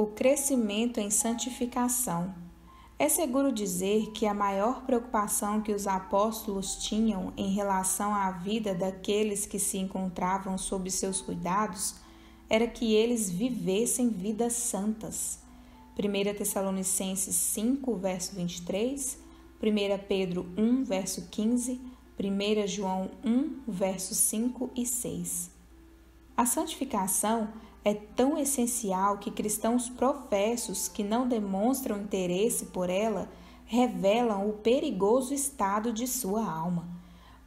O crescimento em santificação. É seguro dizer que a maior preocupação que os apóstolos tinham em relação à vida daqueles que se encontravam sob seus cuidados era que eles vivessem vidas santas. 1 Tessalonicenses 5, verso 23, 1 Pedro 1, verso 15, 1 João 1, versos 5 e 6. A santificação é tão essencial que cristãos professos que não demonstram interesse por ela revelam o perigoso estado de sua alma,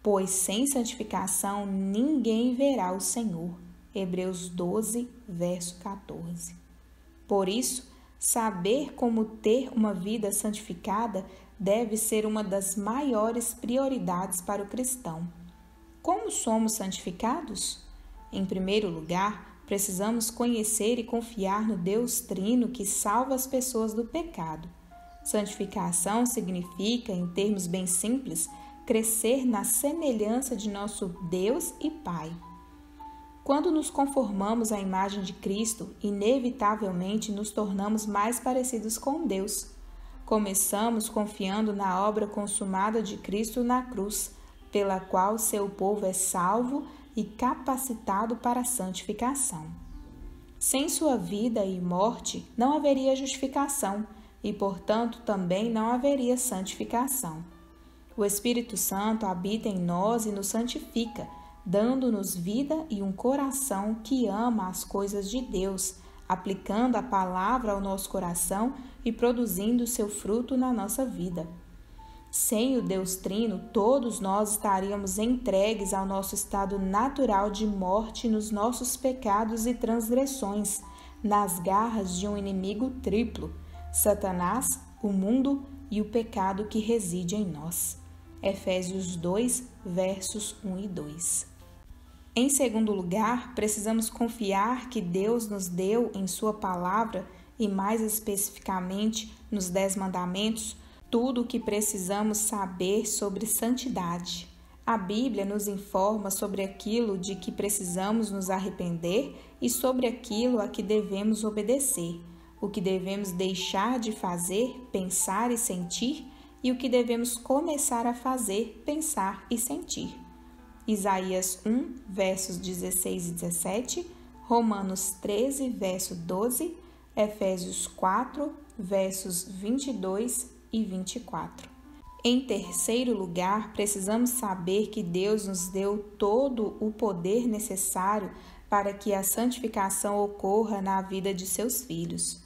pois sem santificação ninguém verá o Senhor. Hebreus 12, verso 14. Por isso, saber como ter uma vida santificada deve ser uma das maiores prioridades para o cristão. Como somos santificados? Em primeiro lugar, precisamos conhecer e confiar no Deus Trino que salva as pessoas do pecado. Santificação significa, em termos bem simples, crescer na semelhança de nosso Deus e Pai. Quando nos conformamos à imagem de Cristo, inevitavelmente nos tornamos mais parecidos com Deus. Começamos confiando na obra consumada de Cristo na cruz, pela qual seu povo é salvo e capacitado para a santificação. Sem sua vida e morte, não haveria justificação e, portanto, também não haveria santificação. O Espírito Santo habita em nós e nos santifica, dando-nos vida e um coração que ama as coisas de Deus, aplicando a palavra ao nosso coração e produzindo seu fruto na nossa vida. Sem o Deus Trino, todos nós estaríamos entregues ao nosso estado natural de morte nos nossos pecados e transgressões, nas garras de um inimigo triplo, Satanás, o mundo e o pecado que reside em nós. Efésios 2, versos 1 e 2. Em segundo lugar, precisamos confiar que Deus nos deu em sua palavra, e mais especificamente nos 10 mandamentos, tudo o que precisamos saber sobre santidade. A Bíblia nos informa sobre aquilo de que precisamos nos arrepender e sobre aquilo a que devemos obedecer, o que devemos deixar de fazer, pensar e sentir e o que devemos começar a fazer, pensar e sentir. Isaías 1, versos 16 e 17, Romanos 13, verso 12, Efésios 4, versos 22 e 24. Em terceiro lugar, precisamos saber que Deus nos deu todo o poder necessário para que a santificação ocorra na vida de seus filhos.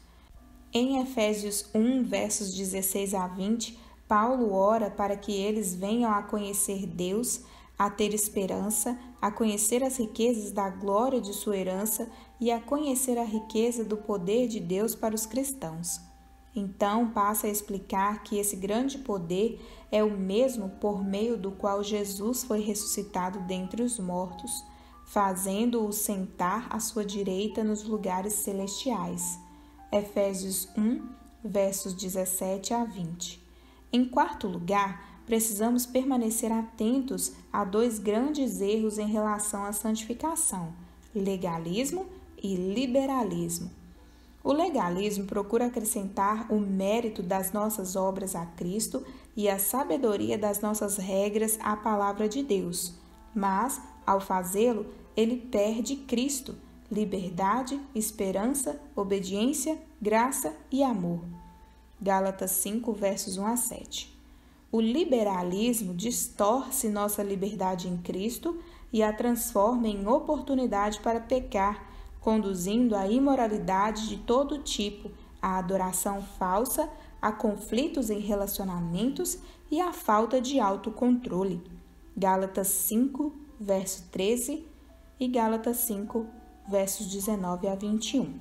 Em Efésios 1, versos 16 a 20, Paulo ora para que eles venham a conhecer Deus, a ter esperança, a conhecer as riquezas da glória de sua herança e a conhecer a riqueza do poder de Deus para os cristãos. Então passa a explicar que esse grande poder é o mesmo por meio do qual Jesus foi ressuscitado dentre os mortos, fazendo-o sentar à sua direita nos lugares celestiais. Efésios 1, versos 17 a 20. Em quarto lugar, precisamos permanecer atentos a 2 grandes erros em relação à santificação: legalismo e liberalismo. O legalismo procura acrescentar o mérito das nossas obras a Cristo e a sabedoria das nossas regras à palavra de Deus, mas, ao fazê-lo, ele perde Cristo, liberdade, esperança, obediência, graça e amor. Gálatas 5, versos 1 a 7. O liberalismo distorce nossa liberdade em Cristo e a transforma em oportunidade para pecar, conduzindo à imoralidade de todo tipo, à adoração falsa, a conflitos em relacionamentos e à falta de autocontrole. Gálatas 5, verso 13 e Gálatas 5, versos 19 a 21.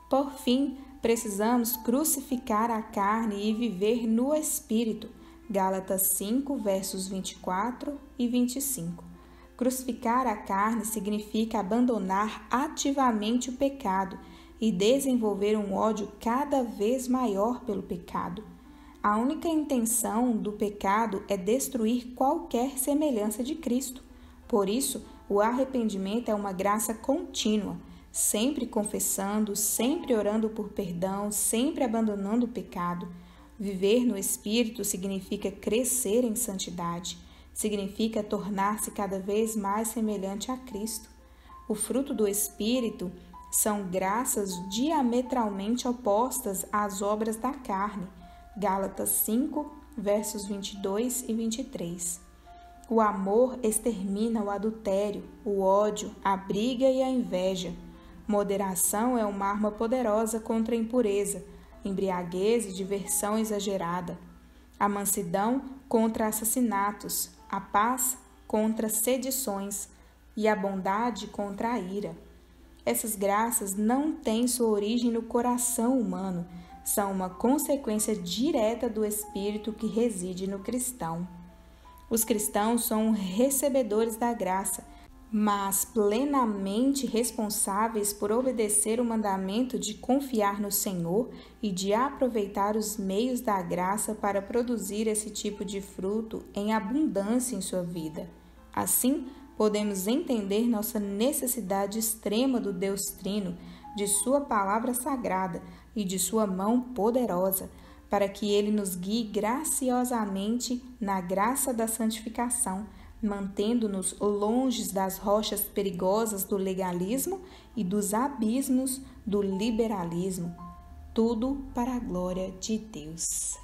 Por fim, precisamos crucificar a carne e viver no Espírito. Gálatas 5, versos 24 e 25. Crucificar a carne significa abandonar ativamente o pecado e desenvolver um ódio cada vez maior pelo pecado. A única intenção do pecado é destruir qualquer semelhança de Cristo. Por isso, o arrependimento é uma graça contínua. sempre confessando, sempre orando por perdão, sempre abandonando o pecado. Viver no Espírito significa crescer em santidade, significa tornar-se cada vez mais semelhante a Cristo. O fruto do Espírito são graças diametralmente opostas às obras da carne. Gálatas 5, versos 22 e 23. O amor extermina o adultério, o ódio, a briga e a inveja. Moderação é uma arma poderosa contra a impureza, embriaguez e diversão exagerada. A mansidão contra assassinatos, a paz contra sedições e a bondade contra a ira. Essas graças não têm sua origem no coração humano, são uma consequência direta do Espírito que reside no cristão. Os cristãos são recebedores da graça, mas plenamente responsáveis por obedecer o mandamento de confiar no Senhor e de aproveitar os meios da graça para produzir esse tipo de fruto em abundância em sua vida. Assim, podemos entender nossa necessidade extrema do Deus Trino, de sua palavra sagrada e de sua mão poderosa, para que Ele nos guie graciosamente na graça da santificação, mantendo-nos longe das rochas perigosas do legalismo e dos abismos do liberalismo. Tudo para a glória de Deus.